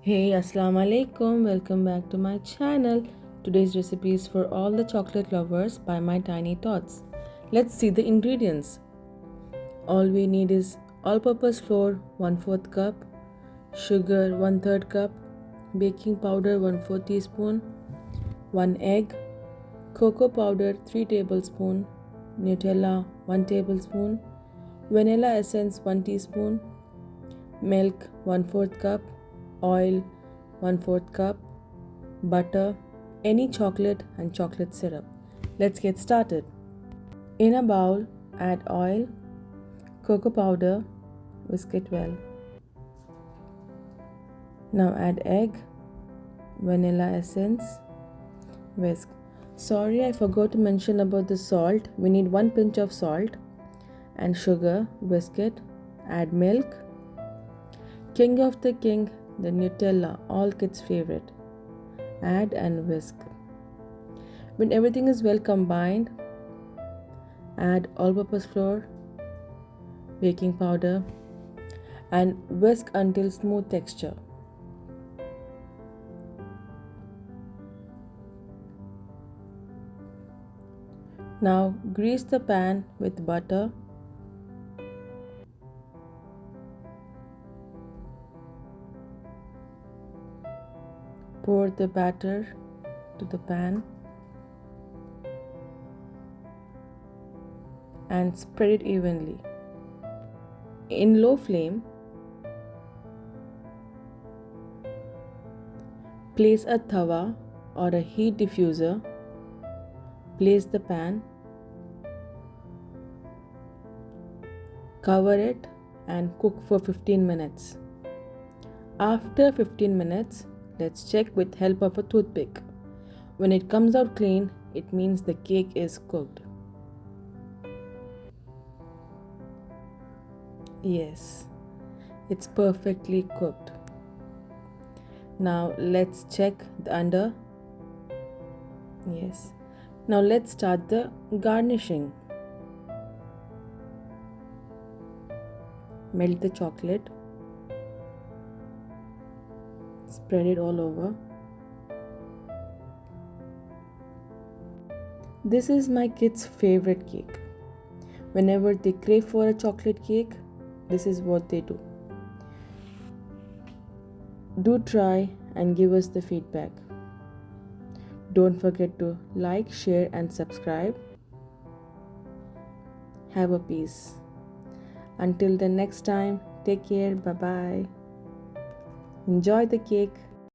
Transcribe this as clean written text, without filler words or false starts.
Hey, Assalamu alaikum. Welcome back to my channel. Today's recipe is for all the chocolate lovers by my tiny tots. Let's see the ingredients. All we need is all-purpose flour 1/4 cup, sugar 1/3 cup, baking powder 1/4 teaspoon, 1 egg, cocoa powder 3 tablespoon, Nutella 1 tablespoon, vanilla essence 1 teaspoon, milk 1/4 cup, oil 1/4 cup, butter, any chocolate and chocolate syrup. Let's get started. In a bowl, add oil, cocoa powder, whisk it well. Now add egg, vanilla essence, whisk. Sorry, I forgot to mention about the salt. We need 1 pinch of salt and sugar, whisk it. Add milk. King of the king, the Nutella, all kids' favorite. Add and whisk. When everything is well combined, add all-purpose flour, baking powder, and whisk until smooth texture. Now grease the pan with butter. Pour the batter to the pan and spread it evenly. In low flame, place a tawa or a heat diffuser. Place the pan, cover it and cook for 15 minutes. After 15 minutes, let's check with help of a toothpick. When it comes out clean, it means the cake is cooked. Yes, it's perfectly cooked. Now let's check the under. Yes. Now let's start the garnishing. Melt the chocolate. Spread it all over. This is my kids' favorite cake. Whenever they crave for a chocolate cake, this is what they do. Do try and give us the feedback. Don't forget to like, share, and subscribe. Have a peace. Until the next time, take care. Bye bye. Enjoy the cake.